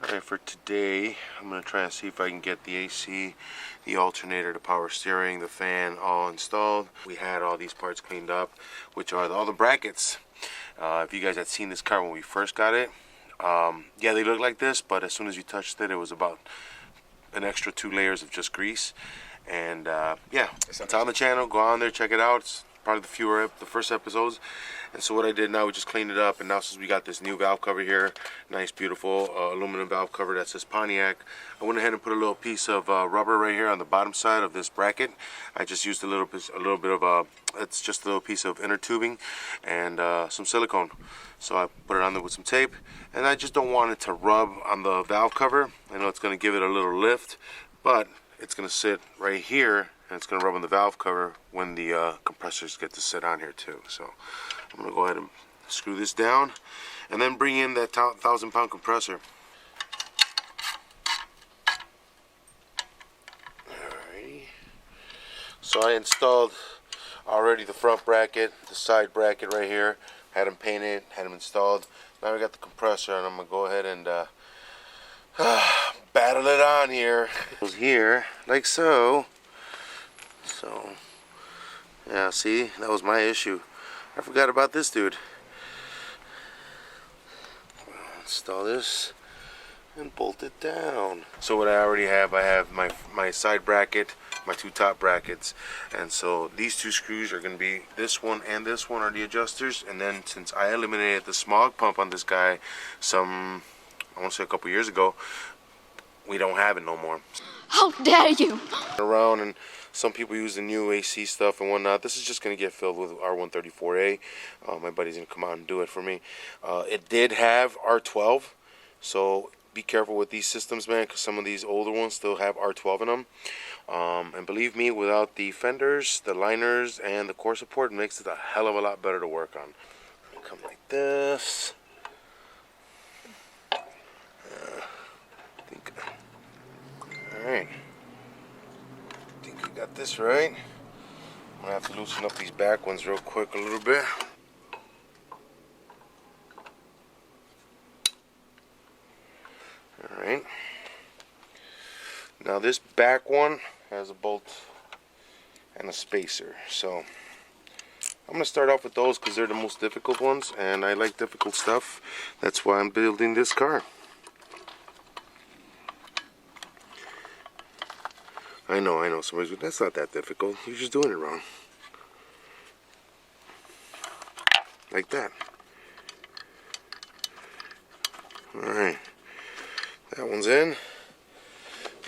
Alright, for today, I'm going to try and see if I can get the AC, the alternator, the power steering, the fan all installed. We had all these parts cleaned up, which are all the brackets. If you guys had seen this car when we first got it, yeah, they look like this, but as soon as you touched it, it was about an extra 2 layers of just grease. And yeah, it's on the channel. Go on there, check it out. It's probably the first episodes. And so what I did now, we just cleaned it up, and now since we got this new valve cover here, nice beautiful aluminum valve cover that says Pontiac, I went ahead and put a little piece of rubber right here on the bottom side of this bracket. I just used a little bit of it's just a little piece of inner tubing and some silicone. So I put it on there with some tape, and I just don't want it to rub on the valve cover. I know it's going to give it a little lift, but it's going to sit right here, and it's going to rub on the valve cover when the compressors get to sit on here too. So I'm going to go ahead and screw this down and then bring in that 1,000-pound compressor. Alrighty. So I installed already the front bracket, the side bracket right here. Had them painted, had them installed. Now we got the compressor, and I'm going to go ahead and battle it on here. It goes here, like so. So, yeah, see, that was my issue. I forgot about this dude. Install this and bolt it down. So what I already have, I have my side bracket, my 2 top brackets, and so these 2 screws are going to be, this one and this one are the adjusters. And then since I eliminated the smog pump on this guy I want to say a couple years ago, we don't have it no more. How dare you! Around, and some people use the new AC stuff and whatnot. This is just going to get filled with R134A. My buddy's going to come out and do it for me. It did have R12, so be careful with these systems, man, because some of these older ones still have R12 in them. And believe me, without the fenders, the liners, and the core support, it makes it a hell of a lot better to work on. Come like this. Alright. I think we got this right. I'm going to have to loosen up these back ones real quick a little bit. Alright. Now this back one has a bolt and a spacer. So I'm going to start off with those because they're the most difficult ones, and I like difficult stuff. That's why I'm building this car. I know, somebody's like, that's not that difficult. You're just doing it wrong. Like that. Alright. That one's in.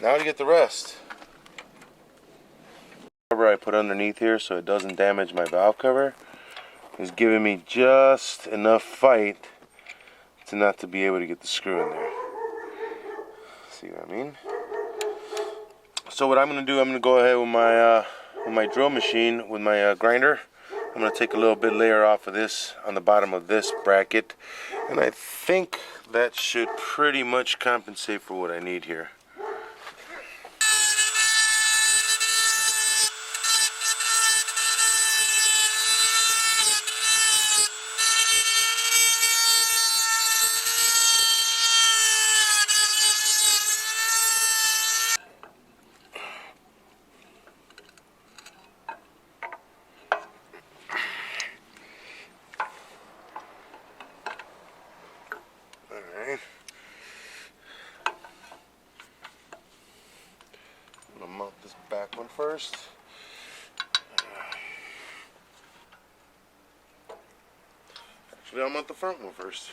Now to get the rest. Rubber I put underneath here so it doesn't damage my valve cover is giving me just enough fight to not to be able to get the screw in there. See what I mean? So what I'm going to do, I'm going to go ahead with my drill machine, with my grinder. I'm going to take a little bit layer off of this on the bottom of this bracket, and I think that should pretty much compensate for what I need here. I'm going to mount this back one first. Actually, I'll mount the front one first.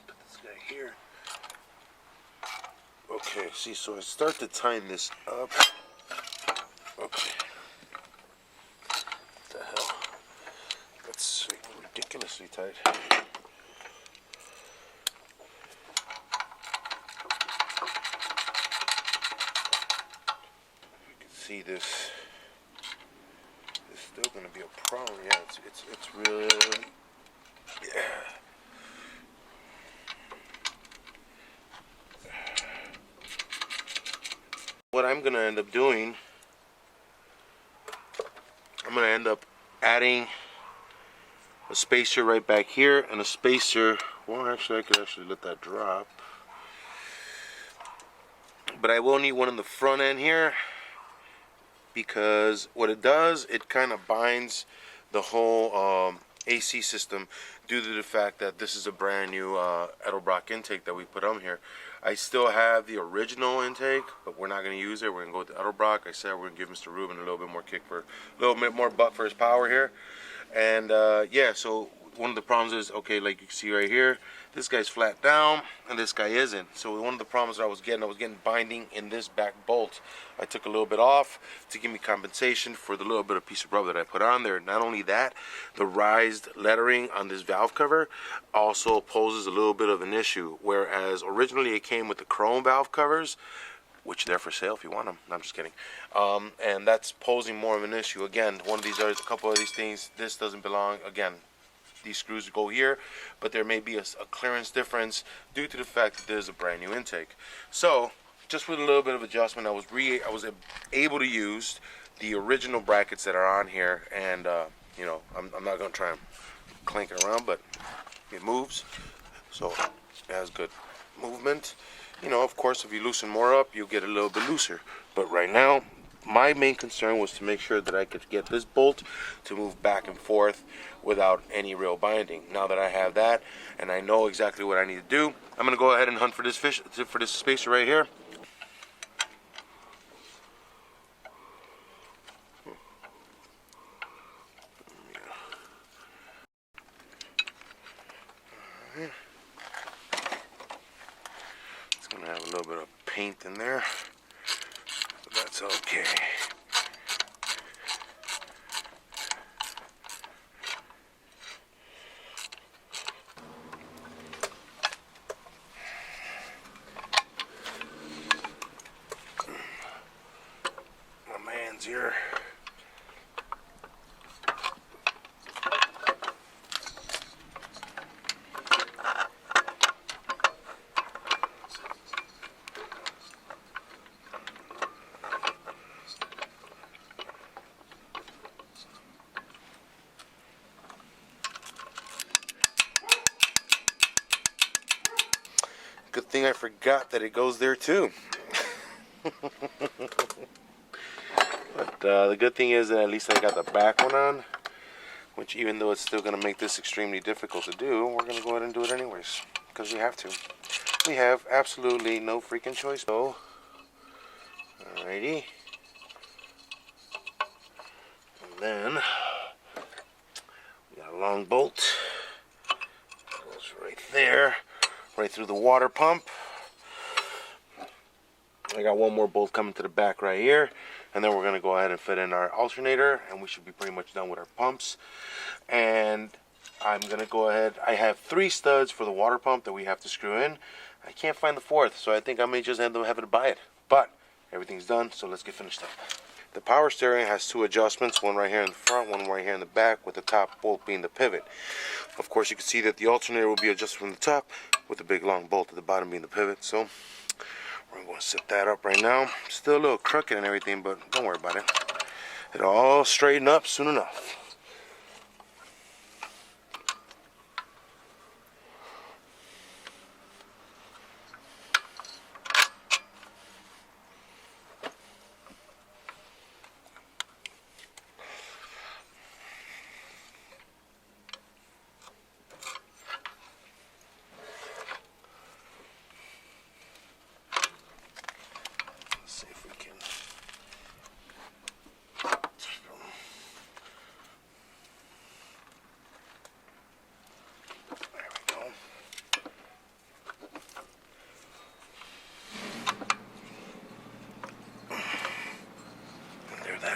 Put this guy here. Okay, see, so I start to tighten this up. Okay. What the hell? That's ridiculously tight. See, this is still going to be a problem. Yeah, it's really, yeah. What I'm going to end up doing, I'm going to end up adding a spacer right back here, and a spacer. Well, actually, I could actually let that drop, but I will need one in the front end here, because what it does, it kind of binds the whole AC system, due to the fact that this is a brand new Edelbrock intake that we put on here. I still have the original intake, but we're not going to use it. We're going to go with the Edelbrock. I said we're going to give Mr. Ruben a little bit more kick, for a little bit more butt for his power here. And yeah, so one of the problems is, okay, like you can see right here, this guy's flat down and this guy isn't. So one of the problems that I was getting binding in this back bolt. I took a little bit off to give me compensation for the little bit of piece of rubber that I put on there. Not only that, the raised lettering on this valve cover also poses a little bit of an issue, whereas originally it came with the chrome valve covers, which they're for sale if you want them. No, I'm just kidding. And that's posing more of an issue. Again, one of these are a couple of these things. This doesn't belong. Again, these screws go here, but there may be a clearance difference due to the fact that there's a brand new intake. So just with a little bit of adjustment, I was able to use the original brackets that are on here, and you know, I'm not going to try and clank it around, but it moves, so it has good movement. You know, of course, if you loosen more up, you'll get a little bit looser. But right now, my main concern was to make sure that I could get this bolt to move back and forth without any real binding. Now that I have that, and I know exactly what I need to do, I'm going to go ahead and hunt for this spacer right here. It's going to have a little bit of paint in there, but that's okay. My man's here. Good thing I forgot that it goes there too. But the good thing is that at least I got the back one on, which, even though it's still going to make this extremely difficult to do, we're going to go ahead and do it anyways, because we have to. We have absolutely no freaking choice. So, alrighty. And then we got a long bolt. Goes right there, right through the water pump. I got one more bolt coming to the back right here, and then we're going to go ahead and fit in our alternator, and we should be pretty much done with our pumps. And I'm going to go ahead, I have 3 studs for the water pump that we have to screw in. I can't find the 4th, so I think I may just end up having to buy it. But everything's done, so let's get finished up. The power steering has 2 adjustments, one right here in the front, one right here in the back, with the top bolt being the pivot. Of course, you can see that the alternator will be adjusted from the top, with the big long bolt at the bottom being the pivot. So we're going to set that up right now. Still a little crooked and everything, but don't worry about it. It'll all straighten up soon enough.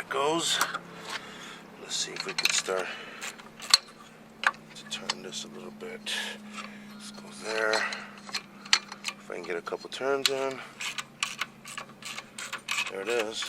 Goes. Let's see if we can start to turn this a little bit. Let's go there. If I can get a couple turns in. There it is.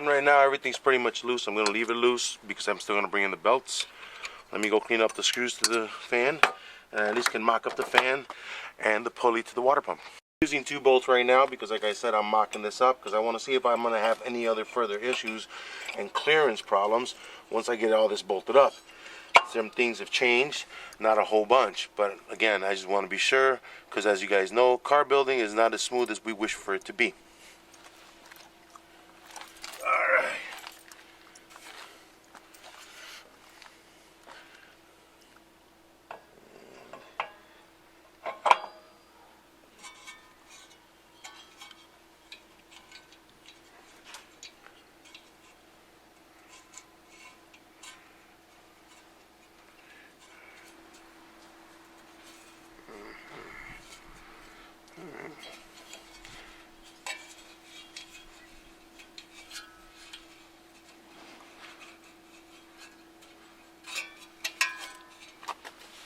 And right now everything's pretty much loose. I'm going to leave it loose because I'm still going to bring in the belts. Let me go clean up the screws to the fan, and at least can mock up the fan and the pulley to the water pump. Using 2 bolts right now because, like I said, I'm mocking this up because I want to see if I'm going to have any other further issues and clearance problems once I get all this bolted up. Some things have changed, not a whole bunch, but again, I just want to be sure because, as you guys know, car building is not as smooth as we wish for it to be. Alright.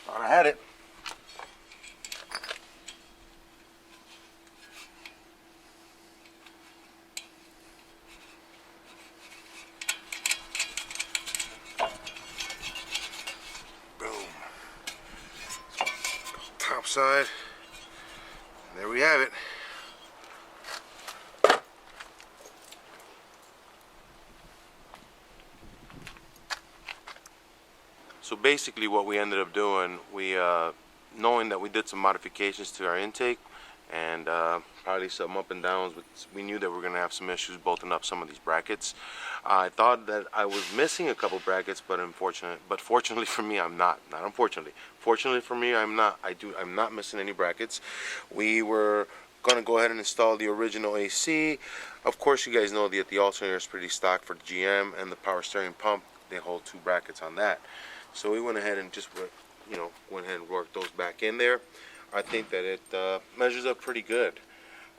Thought I had it. Boom. Top side. There we have it. So basically what we ended up doing, knowing that we did some modifications to our intake and probably some up and downs, we knew that we were going to have some issues bolting up some of these brackets. I thought that I was missing a couple brackets, but fortunately for me, I'm not. Not unfortunately. Fortunately for me, I'm not. I'm not missing any brackets. We were going to go ahead and install the original AC. Of course, you guys know that the alternator is pretty stock for the GM, and the power steering pump, they hold 2 brackets on that. So we went ahead and just went ahead and worked those back in there. I think that it measures up pretty good.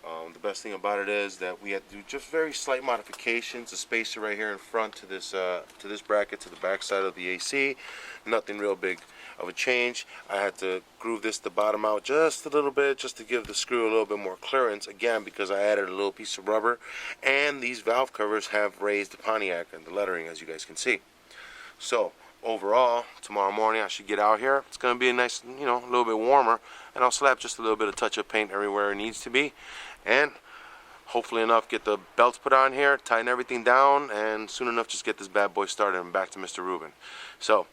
The best thing about it is that we had to do just very slight modifications. The spacer right here in front to this bracket to the back side of the AC. Nothing real big of a change. I had to groove the bottom out just a little bit, just to give the screw a little bit more clearance. Again, because I added a little piece of rubber, and these valve covers have raised the Pontiac and the lettering, as you guys can see. So overall, tomorrow morning I should get out here. It's going to be a nice, a little bit warmer, and I'll slap just a little bit of touch-up paint everywhere it needs to be, and hopefully enough get the belts put on here, tighten everything down, and soon enough just get this bad boy started and back to Mr. Ruben. So,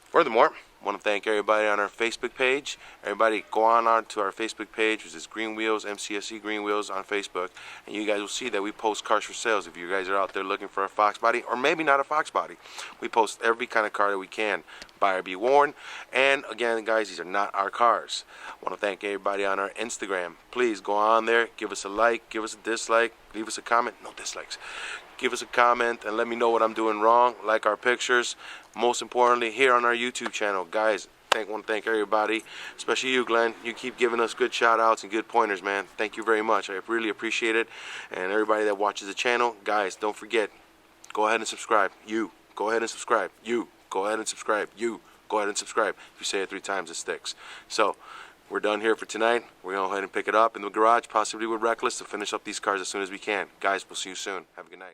furthermore, I want to thank everybody on our Facebook page. Everybody go on to our Facebook page, which is Green Wheels, MCSE Green Wheels on Facebook, and you guys will see that we post cars for sales. If you guys are out there looking for a Fox body, or maybe not a Fox body, we post every kind of car that we can. Buy or be warned. And again, guys, these are not our cars. I want to thank everybody on our Instagram. Please go on there, give us a like, give us a dislike, leave us a comment. No dislikes. Give us a comment and let me know what I'm doing wrong. Like our pictures. Most importantly, here on our YouTube channel, guys, I want to thank everybody, especially you, Glenn. You keep giving us good shout outs and good pointers, man. Thank you very much. I really appreciate it. And everybody that watches the channel, guys, don't forget, go ahead and subscribe. You go ahead and subscribe. You go ahead and subscribe. You go ahead and subscribe. If you say it 3 times, it sticks. So we're done here for tonight. We're going to go ahead and pick it up in the garage, possibly with Reckless, to finish up these cars as soon as we can. Guys, we'll see you soon. Have a good night.